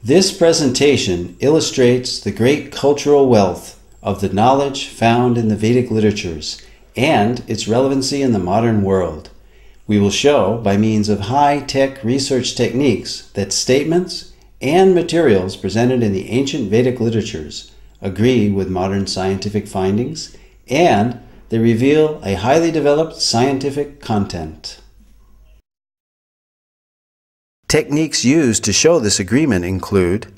This presentation illustrates the great cultural wealth of the knowledge found in the Vedic literatures and its relevancy in the modern world. We will show, by means of high-tech research techniques, that statements and materials presented in the ancient Vedic literatures agree with modern scientific findings, and they reveal a highly developed scientific content. Techniques used to show this agreement include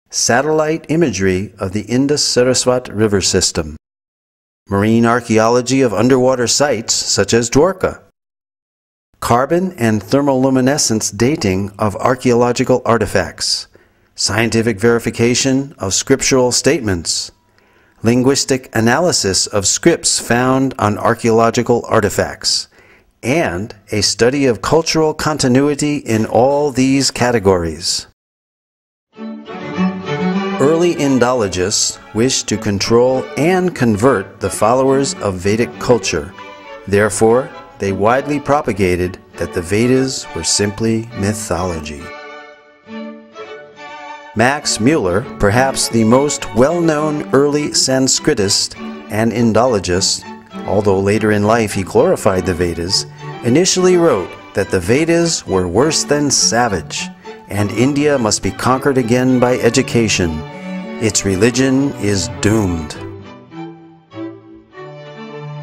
satellite imagery of the Indus-Saraswat river system, marine archaeology of underwater sites such as Dwarka, carbon and thermoluminescence dating of archaeological artifacts, scientific verification of scriptural statements, linguistic analysis of scripts found on archaeological artifacts, and a study of cultural continuity in all these categories. Early Indologists wished to control and convert the followers of Vedic culture. Therefore, they widely propagated that the Vedas were simply mythology. Max Muller, perhaps the most well-known early Sanskritist and Indologist, although later in life he glorified the Vedas, initially wrote that the Vedas were worse than savage, and India must be conquered again by education. Its religion is doomed.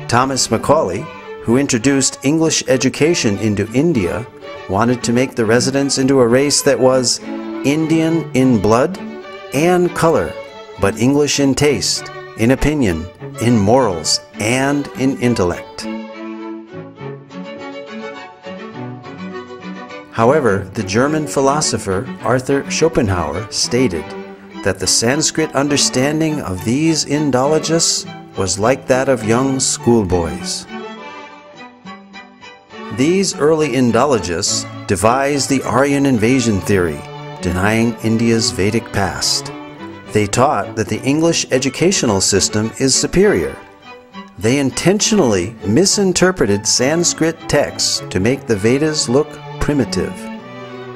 Thomas Macaulay, who introduced English education into India, wanted to make the residents into a race that was Indian in blood and color, but English in taste, in opinion, in morals, and in intellect. However, the German philosopher Arthur Schopenhauer stated that the Sanskrit understanding of these Indologists was like that of young schoolboys. These early Indologists devised the Aryan invasion theory, denying India's Vedic past. They taught that the English educational system is superior. They intentionally misinterpreted Sanskrit texts to make the Vedas look primitive,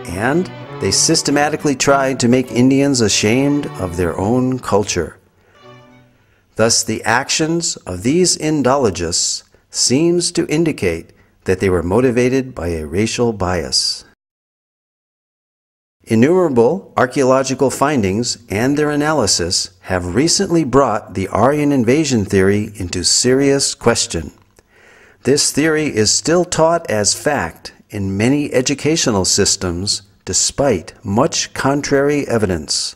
and they systematically tried to make Indians ashamed of their own culture. Thus, the actions of these Indologists seems to indicate that they were motivated by a racial bias. Innumerable archaeological findings and their analysis have recently brought the Aryan invasion theory into serious question. This theory is still taught as fact in many educational systems despite much contrary evidence.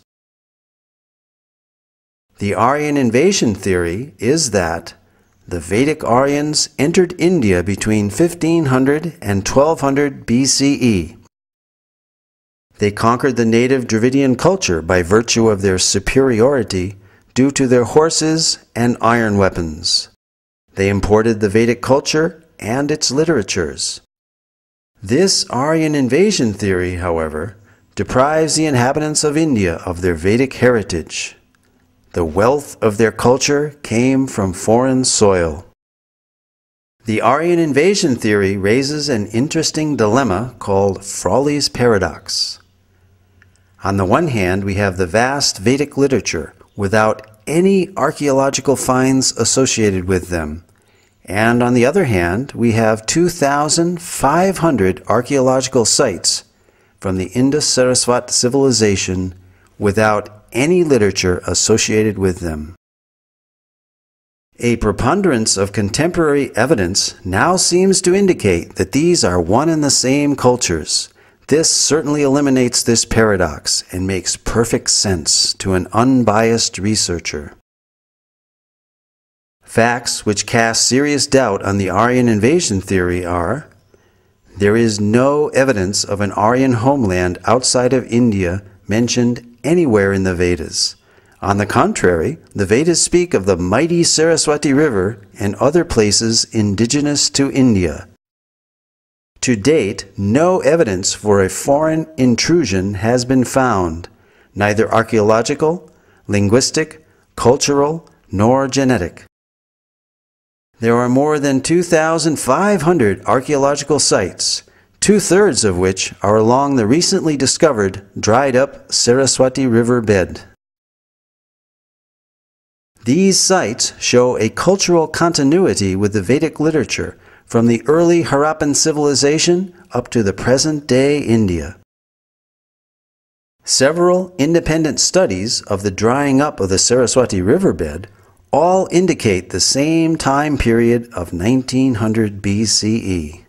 The Aryan invasion theory is that the Vedic Aryans entered India between 1500 and 1200 BCE. They conquered the native Dravidian culture by virtue of their superiority due to their horses and iron weapons. They imported the Vedic culture and its literatures. This Aryan invasion theory, however, deprives the inhabitants of India of their Vedic heritage. The wealth of their culture came from foreign soil. The Aryan invasion theory raises an interesting dilemma called Frawley's paradox. On the one hand, we have the vast Vedic literature without any archaeological finds associated with them. And on the other hand, we have 2,500 archaeological sites from the Indus-Saraswat civilization without any literature associated with them. A preponderance of contemporary evidence now seems to indicate that these are one and the same cultures. This certainly eliminates this paradox and makes perfect sense to an unbiased researcher. Facts which cast serious doubt on the Aryan invasion theory are: there is no evidence of an Aryan homeland outside of India mentioned anywhere in the Vedas. On the contrary, the Vedas speak of the mighty Saraswati River and other places indigenous to India. To date, no evidence for a foreign intrusion has been found, neither archaeological, linguistic, cultural, nor genetic. There are more than 2,500 archaeological sites, 2/3 of which are along the recently discovered dried-up Saraswati River bed. These sites show a cultural continuity with the Vedic literature from the early Harappan civilization up to the present-day India. Several independent studies of the drying up of the Saraswati riverbed all indicate the same time period of 1900 BCE.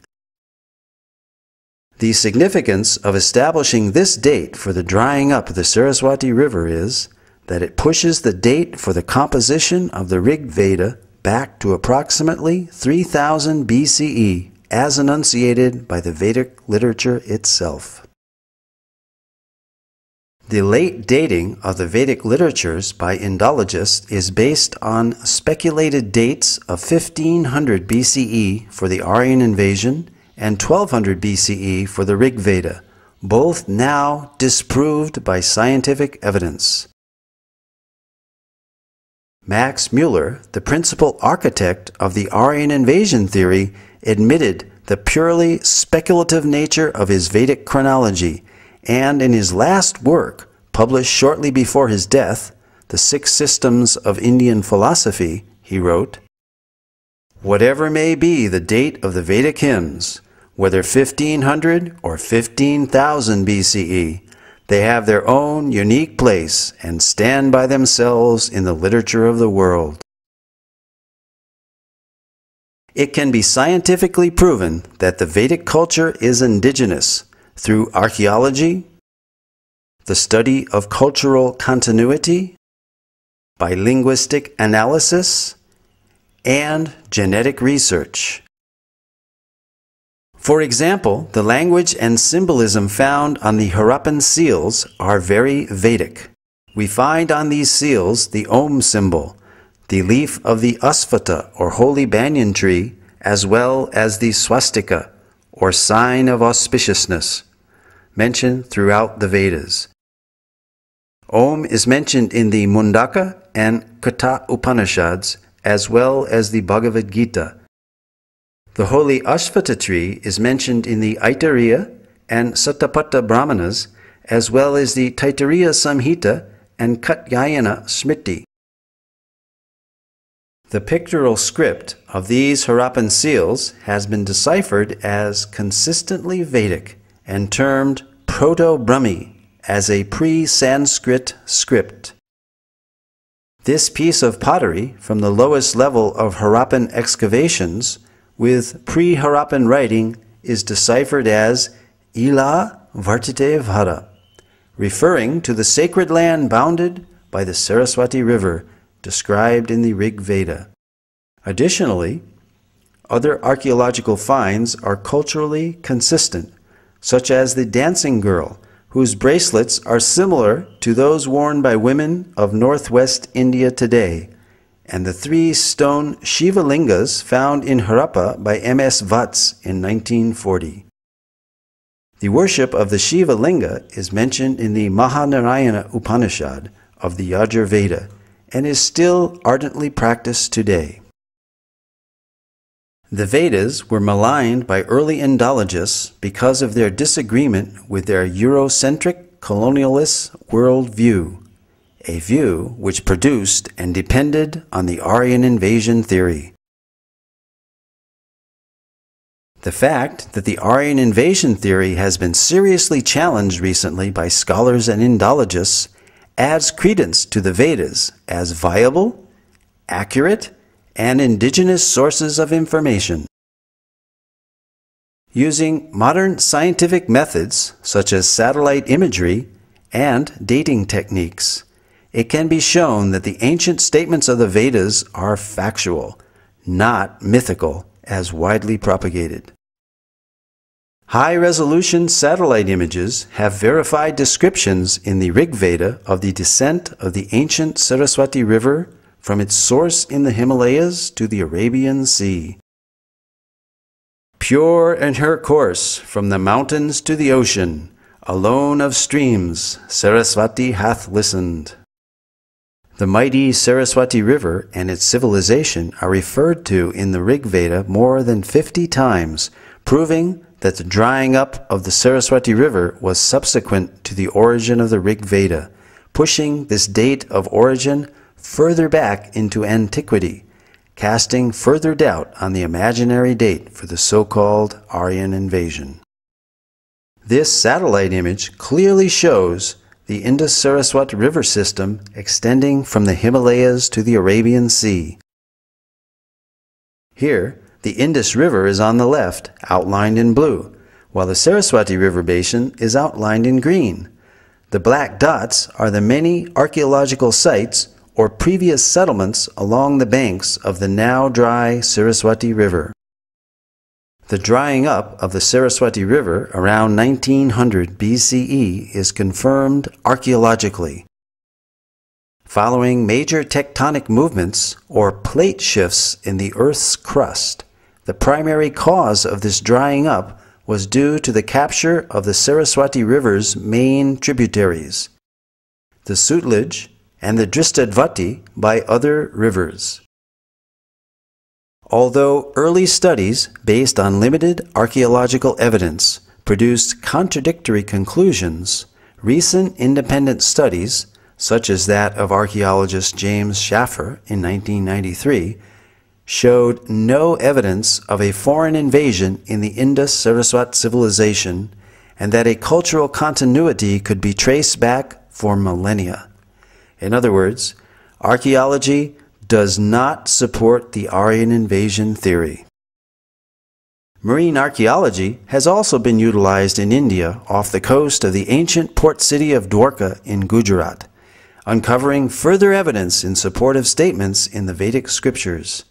The significance of establishing this date for the drying up of the Saraswati River is that it pushes the date for the composition of the Rig Veda back to approximately 3000 BCE as enunciated by the Vedic literature itself. The late dating of the Vedic literatures by Indologists is based on speculated dates of 1500 BCE for the Aryan invasion and 1200 BCE for the Rig Veda, both now disproved by scientific evidence. Max Muller, the principal architect of the Aryan invasion theory, admitted the purely speculative nature of his Vedic chronology, and in his last work, published shortly before his death, The Six Systems of Indian Philosophy, he wrote, "Whatever may be the date of the Vedic hymns, whether 1500 or 15,000 BCE, they have their own unique place and stand by themselves in the literature of the world." It can be scientifically proven that the Vedic culture is indigenous through archaeology, the study of cultural continuity, by linguistic analysis, and genetic research. For example, the language and symbolism found on the Harappan seals are very Vedic. We find on these seals the Om symbol, the leaf of the Asvata or holy banyan tree, as well as the swastika or sign of auspiciousness, mentioned throughout the Vedas. Om is mentioned in the Mundaka and Katha Upanishads, as well as the Bhagavad Gita. The holy Ashvata tree is mentioned in the Aitareya and Satapatha Brahmanas, as well as the Taittiriya Samhita and Katyayana Smriti. The pictorial script of these Harappan seals has been deciphered as consistently Vedic and termed Proto-Brahmi as a pre-Sanskrit script. This piece of pottery from the lowest level of Harappan excavations with pre-Harappan writing is deciphered as Ila Vartite Vara, referring to the sacred land bounded by the Saraswati River described in the Rig Veda. Additionally, other archaeological finds are culturally consistent, such as the dancing girl, whose bracelets are similar to those worn by women of northwest India today, and the 3 stone Shiva lingas found in Harappa by M.S. Vats in 1940. The worship of the Shiva linga is mentioned in the Mahanarayana Upanishad of the Yajur Veda and is still ardently practiced today. The Vedas were maligned by early Indologists because of their disagreement with their Eurocentric colonialist worldview, a view which produced and depended on the Aryan invasion theory. The fact that the Aryan invasion theory has been seriously challenged recently by scholars and Indologists adds credence to the Vedas as viable, accurate, and indigenous sources of information. Using modern scientific methods such as satellite imagery and dating techniques, it can be shown that the ancient statements of the Vedas are factual, not mythical as widely propagated. High-resolution satellite images have verified descriptions in the Rig Veda of the descent of the ancient Saraswati River from its source in the Himalayas to the Arabian Sea. Pure in her course from the mountains to the ocean, alone of streams, Saraswati hath listened. The mighty Saraswati River and its civilization are referred to in the Rig Veda more than 50 times, proving that the drying up of the Saraswati River was subsequent to the origin of the Rig Veda, pushing this date of origin further back into antiquity, casting further doubt on the imaginary date for the so-called Aryan invasion. This satellite image clearly shows the Indus-Saraswati River system extending from the Himalayas to the Arabian Sea. Here, the Indus River is on the left, outlined in blue, while the Saraswati River basin is outlined in green. The black dots are the many archaeological sites or previous settlements along the banks of the now dry Saraswati River. The drying up of the Saraswati River around 1900 BCE is confirmed archaeologically. Following major tectonic movements or plate shifts in the Earth's crust, the primary cause of this drying up was due to the capture of the Saraswati River's main tributaries, the Sutlej and the Drishtadyavati, by other rivers. Although early studies based on limited archaeological evidence produced contradictory conclusions, recent independent studies, such as that of archaeologist James Schaffer in 1993, showed no evidence of a foreign invasion in the Indus-Saraswati civilization and that a cultural continuity could be traced back for millennia. In other words, archaeology does not support the Aryan invasion theory. Marine archaeology has also been utilized in India off the coast of the ancient port city of Dwarka in Gujarat, uncovering further evidence in support of statements in the Vedic scriptures.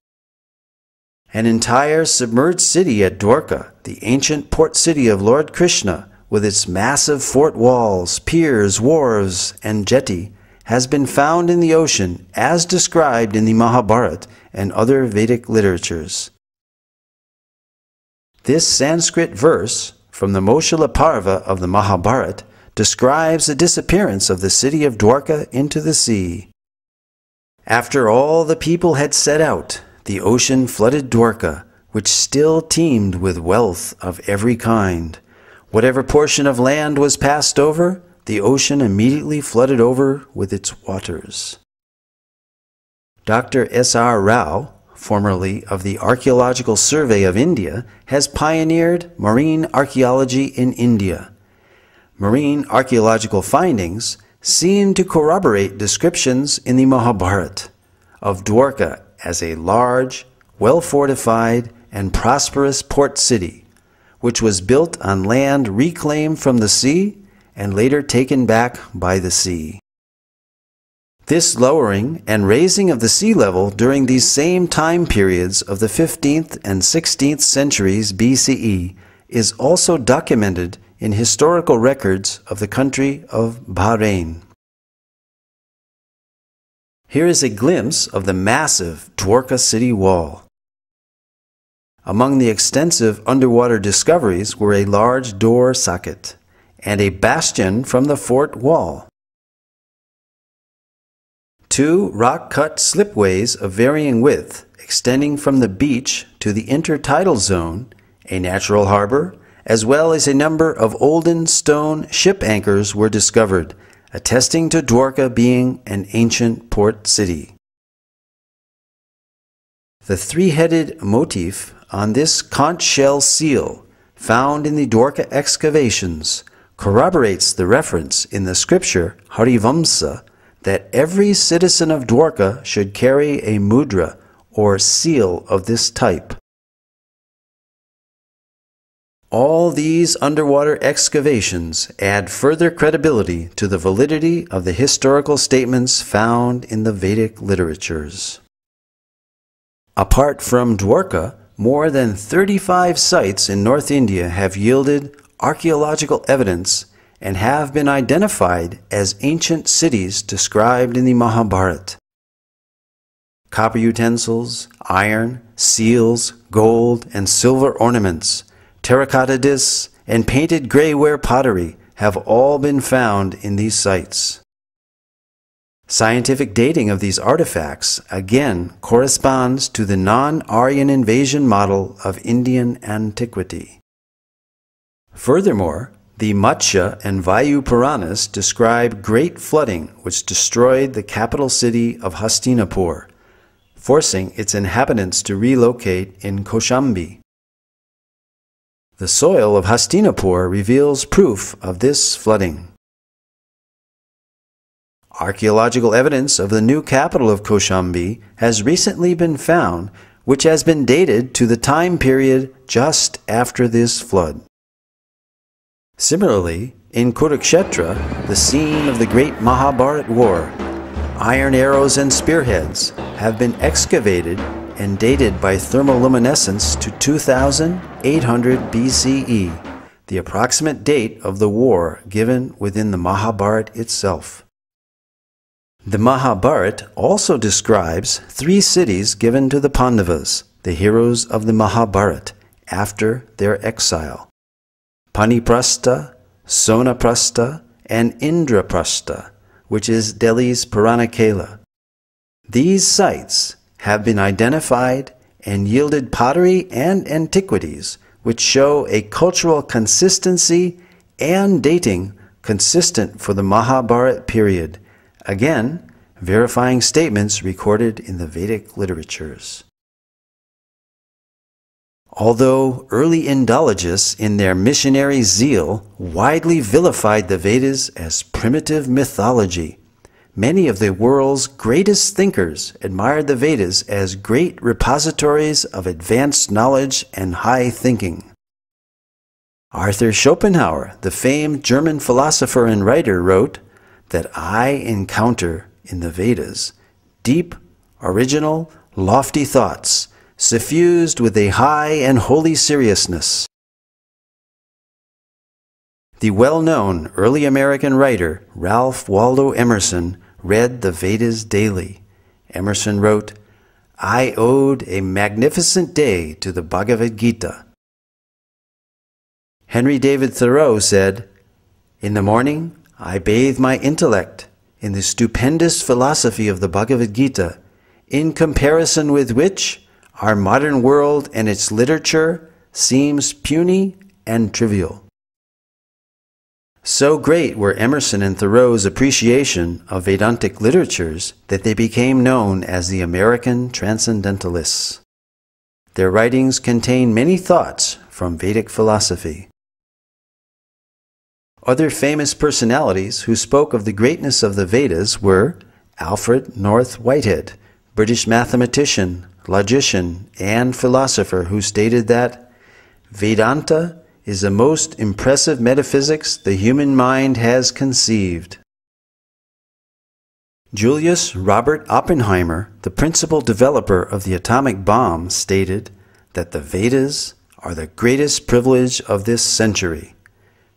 An entire submerged city at Dwarka, the ancient port city of Lord Krishna, with its massive fort walls, piers, wharves, and jetty, has been found in the ocean as described in the Mahabharata and other Vedic literatures. This Sanskrit verse from the Moshila Parva of the Mahabharata describes the disappearance of the city of Dwarka into the sea. After all the people had set out, the ocean flooded Dwarka, which still teemed with wealth of every kind. Whatever portion of land was passed over, the ocean immediately flooded over with its waters. Dr. S.R. Rao, formerly of the Archaeological Survey of India, has pioneered marine archaeology in India. Marine archaeological findings seem to corroborate descriptions in the Mahabharata of Dwarka as a large, well-fortified, and prosperous port city, which was built on land reclaimed from the sea and later taken back by the sea. This lowering and raising of the sea level during these same time periods of the 15th and 16th centuries BCE is also documented in historical records of the country of Bahrain. Here is a glimpse of the massive Dwarka city wall. Among the extensive underwater discoveries were a large door socket and a bastion from the fort wall, 2 rock-cut slipways of varying width extending from the beach to the intertidal zone, a natural harbor, as well as a number of olden stone ship anchors were discovered, attesting to Dwarka being an ancient port city. The 3-headed motif on this conch shell seal, found in the Dwarka excavations, corroborates the reference in the scripture Harivamsa that every citizen of Dwarka should carry a mudra or seal of this type. All these underwater excavations add further credibility to the validity of the historical statements found in the Vedic literatures. Apart from Dwarka, more than 35 sites in North India have yielded archaeological evidence and have been identified as ancient cities described in the Mahabharata. Copper utensils, iron, seals, gold, and silver ornaments, terracotta discs, and painted grayware pottery have all been found in these sites. Scientific dating of these artifacts again corresponds to the non-Aryan invasion model of Indian antiquity. Furthermore, the Matsya and Vayu Puranas describe great flooding which destroyed the capital city of Hastinapur, forcing its inhabitants to relocate in Kaushambi. The soil of Hastinapur reveals proof of this flooding. Archaeological evidence of the new capital of Kaushambi has recently been found, which has been dated to the time period just after this flood. Similarly, in Kurukshetra, the scene of the great Mahabharat war, iron arrows and spearheads have been excavated and dated by thermoluminescence to 2800 BCE, the approximate date of the war given within the Mahabharat itself. The Mahabharat also describes 3 cities given to the Pandavas, the heroes of the Mahabharat, after their exile: Paniprastha, Sonaprastha, and Indraprastha, which is Delhi's Puranakela. These sites have been identified and yielded pottery and antiquities which show a cultural consistency and dating consistent for the Mahabharat period, again verifying statements recorded in the Vedic literatures. Although early Indologists in their missionary zeal widely vilified the Vedas as primitive mythology, many of the world's greatest thinkers admired the Vedas as great repositories of advanced knowledge and high thinking. Arthur Schopenhauer, the famed German philosopher and writer, wrote that I encounter in the Vedas deep, original, lofty thoughts, suffused with a high and holy seriousness. The well-known early American writer Ralph Waldo Emerson read the Vedas daily. Emerson wrote, I owed a magnificent day to the Bhagavad Gita. Henry David Thoreau said, in the morning I bathe my intellect in the stupendous philosophy of the Bhagavad Gita, in comparison with which our modern world and its literature seems puny and trivial. So great were Emerson and Thoreau's appreciation of Vedantic literatures that they became known as the American Transcendentalists. Their writings contain many thoughts from Vedic philosophy. Other famous personalities who spoke of the greatness of the Vedas were Alfred North Whitehead, British mathematician, logician, and philosopher, who stated that Vedanta is the most impressive metaphysics the human mind has conceived. Julius Robert Oppenheimer, the principal developer of the atomic bomb, stated that the Vedas are the greatest privilege of this century.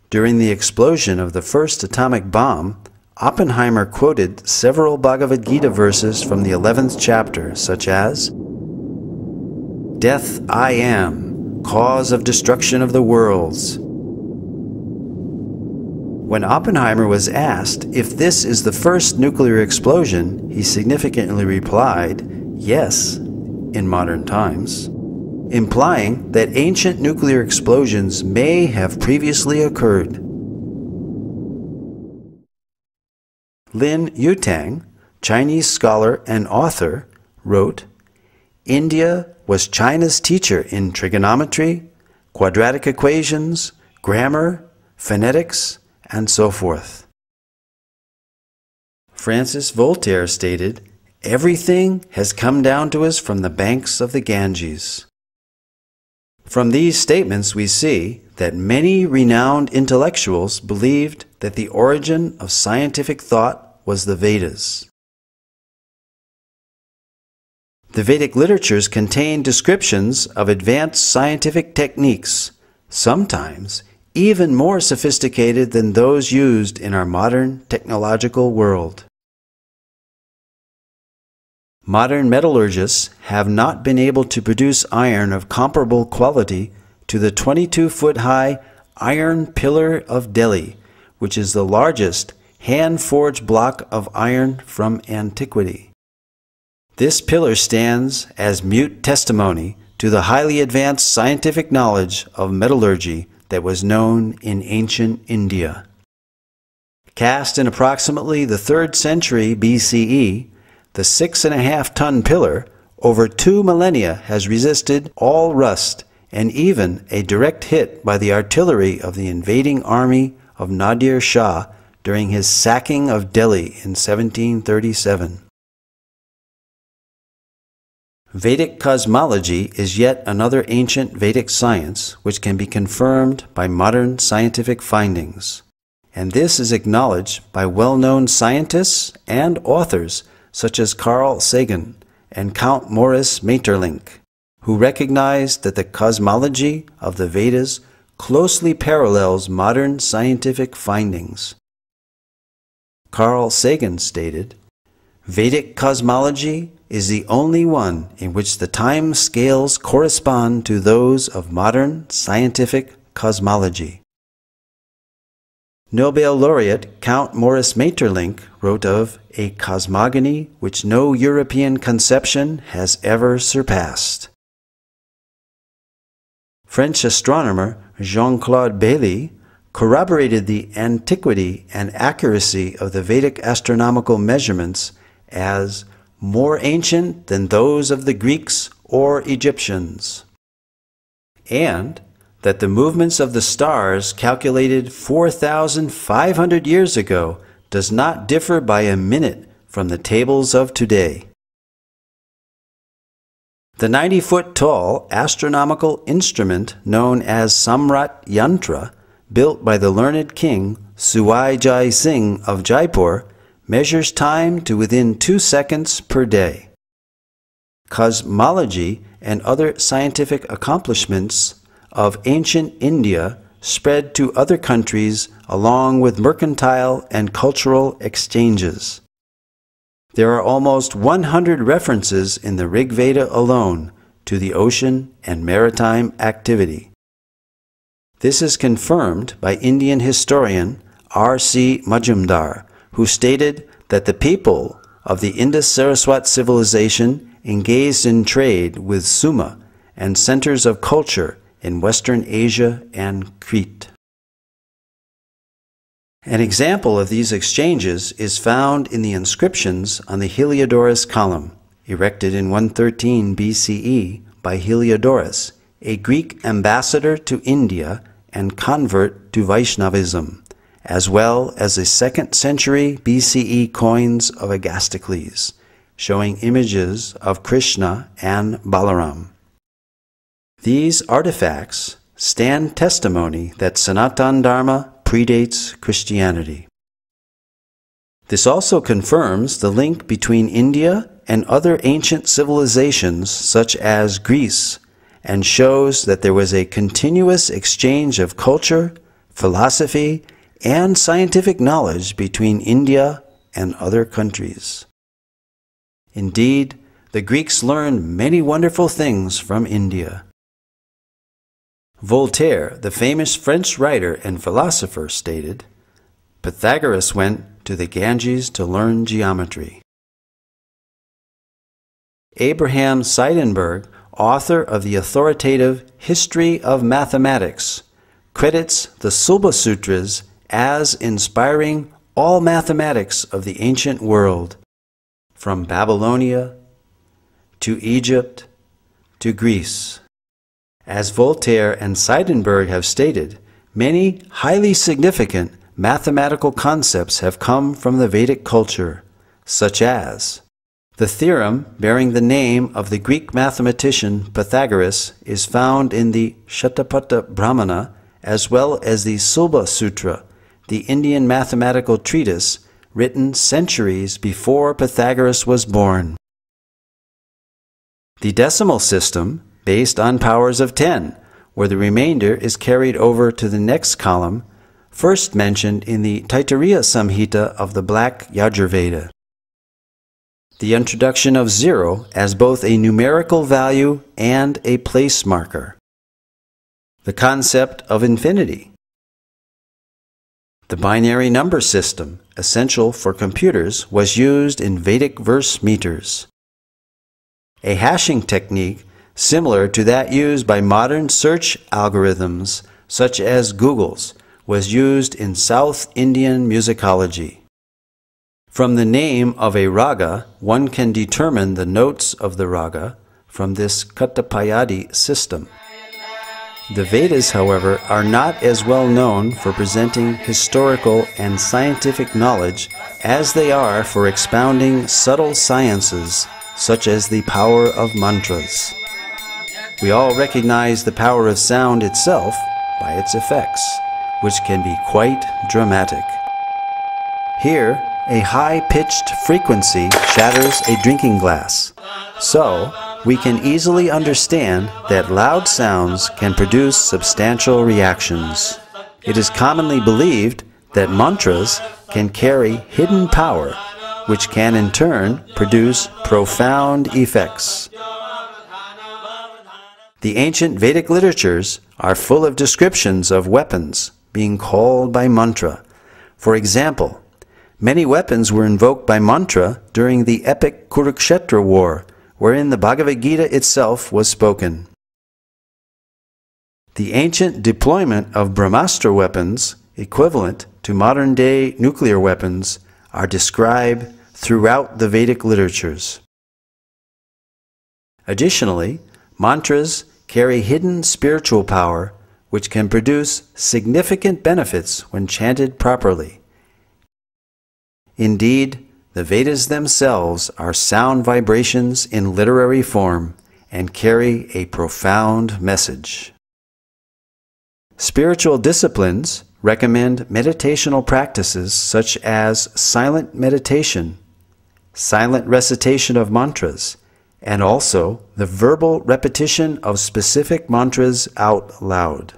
During the explosion of the first atomic bomb, Oppenheimer quoted several Bhagavad Gita verses from the 11th chapter, such as, Death I am, cause of destruction of the worlds. When Oppenheimer was asked if this is the first nuclear explosion, he significantly replied, yes, in modern times, implying that ancient nuclear explosions may have previously occurred. Lin Yutang, Chinese scholar and author, wrote, India was China's teacher in trigonometry, quadratic equations, grammar, phonetics, and so forth. Francis Voltaire stated, everything has come down to us from the banks of the Ganges. From these statements we see that many renowned intellectuals believed that the origin of scientific thought was the Vedas. The Vedic literatures contain descriptions of advanced scientific techniques, sometimes even more sophisticated than those used in our modern technological world. Modern metallurgists have not been able to produce iron of comparable quality to the 22-foot-high Iron Pillar of Delhi, which is the largest hand-forged block of iron from antiquity. This pillar stands as mute testimony to the highly advanced scientific knowledge of metallurgy that was known in ancient India. Cast in approximately the 3rd century BCE, the 6.5-ton pillar over 2 millennia has resisted all rust and even a direct hit by the artillery of the invading army of Nadir Shah during his sacking of Delhi in 1737. Vedic cosmology is yet another ancient Vedic science which can be confirmed by modern scientific findings, and this is acknowledged by well-known scientists and authors such as Carl Sagan and Count Maurice Maeterlinck, who recognized that the cosmology of the Vedas closely parallels modern scientific findings. Carl Sagan stated, "Vedic cosmology is the only one in which the time scales correspond to those of modern scientific cosmology." Nobel laureate Count Maurice Maeterlinck wrote of a cosmogony which no European conception has ever surpassed. French astronomer Jean-Claude Bailly corroborated the antiquity and accuracy of the Vedic astronomical measurements as more ancient than those of the Greeks or Egyptians, and that the movements of the stars calculated 4,500 years ago does not differ by a minute from the tables of today. The 90-foot-tall astronomical instrument known as Samrat Yantra, built by the learned king Suwai Jai Singh of Jaipur, measures time to within 2 seconds per day. Cosmology and other scientific accomplishments of ancient India spread to other countries along with mercantile and cultural exchanges. There are almost 100 references in the Rig Veda alone to the ocean and maritime activity. This is confirmed by Indian historian R.C. Majumdar, who stated that the people of the Indus-Saraswat civilization engaged in trade with Suma and centers of culture in Western Asia and Crete. An example of these exchanges is found in the inscriptions on the Heliodorus column, erected in 113 BCE by Heliodorus, a Greek ambassador to India and convert to Vaishnavism, as well as the 2nd century BCE coins of Agastocles, showing images of Krishna and Balaram. These artifacts stand testimony that Sanatana Dharma predates Christianity. This also confirms the link between India and other ancient civilizations such as Greece, and shows that there was a continuous exchange of culture, philosophy, and scientific knowledge between India and other countries. Indeed, the Greeks learned many wonderful things from India. Voltaire, the famous French writer and philosopher, stated, "Pythagoras went to the Ganges to learn geometry." Abraham Seidenberg, author of the authoritative History of Mathematics, credits the Sulba Sutras as inspiring all mathematics of the ancient world, from Babylonia to Egypt to Greece. As Voltaire and Seidenberg have stated, many highly significant mathematical concepts have come from the Vedic culture, such as the theorem bearing the name of the Greek mathematician Pythagoras is found in the Shatapatha Brahmana, as well as the Sulba Sutra, the Indian mathematical treatise written centuries before Pythagoras was born. The decimal system, based on powers of 10, where the remainder is carried over to the next column, first mentioned in the Taittiriya Samhita of the Black Yajurveda. The introduction of 0 as both a numerical value and a place marker. The concept of infinity. The binary number system, essential for computers, was used in Vedic verse meters. A hashing technique similar to that used by modern search algorithms such as Google's, was used in South Indian musicology. From the name of a raga, one can determine the notes of the raga from this Katapayadi system. The Vedas, however, are not as well known for presenting historical and scientific knowledge as they are for expounding subtle sciences such as the power of mantras. We all recognize the power of sound itself by its effects, which can be quite dramatic. Here, a high-pitched frequency shatters a drinking glass. So, we can easily understand that loud sounds can produce substantial reactions. It is commonly believed that mantras can carry hidden power, which can in turn produce profound effects. The ancient Vedic literatures are full of descriptions of weapons being called by mantra. For example, many weapons were invoked by mantra during the epic Kurukshetra war, wherein the Bhagavad Gita itself was spoken. The ancient deployment of Brahmastra weapons, equivalent to modern-day nuclear weapons, are described throughout the Vedic literatures. Additionally, mantras carry hidden spiritual power which can produce significant benefits when chanted properly. Indeed, the Vedas themselves are sound vibrations in literary form and carry a profound message. Spiritual disciplines recommend meditational practices such as silent meditation, silent recitation of mantras, and also the verbal repetition of specific mantras out loud.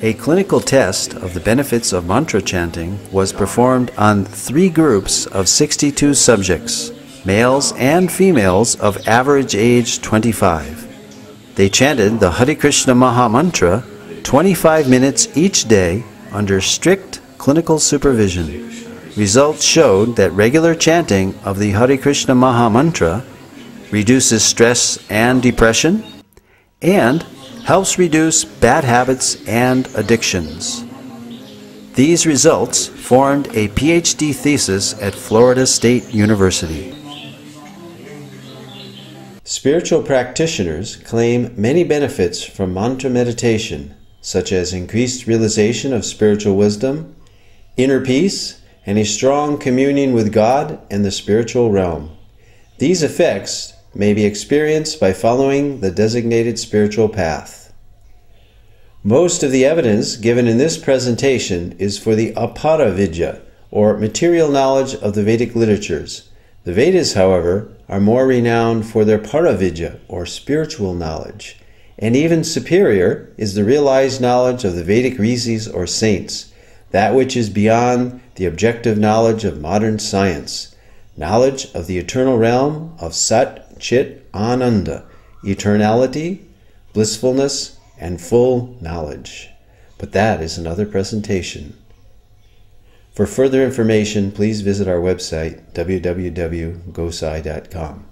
A clinical test of the benefits of mantra chanting was performed on 3 groups of 62 subjects, males and females of average age 25. They chanted the Hare Krishna Maha Mantra 25 minutes each day under strict clinical supervision. Results showed that regular chanting of the Hare Krishna Maha Mantra reduces stress and depression and helps reduce bad habits and addictions. These results formed a PhD thesis at Florida State University. Spiritual practitioners claim many benefits from mantra meditation, such as increased realization of spiritual wisdom, inner peace, and a strong communion with God and the spiritual realm. These effects may be experienced by following the designated spiritual path. Most of the evidence given in this presentation is for the apara vidya, or material knowledge of the Vedic literatures. The Vedas, however, are more renowned for their paravidya, or spiritual knowledge, and even superior is the realized knowledge of the Vedic rishis or saints, that which is beyond the objective knowledge of modern science, knowledge of the eternal realm of Sat Chit Ananda, eternality, blissfulness, and full knowledge. But that is another presentation. For further information, please visit our website, www.gosai.com.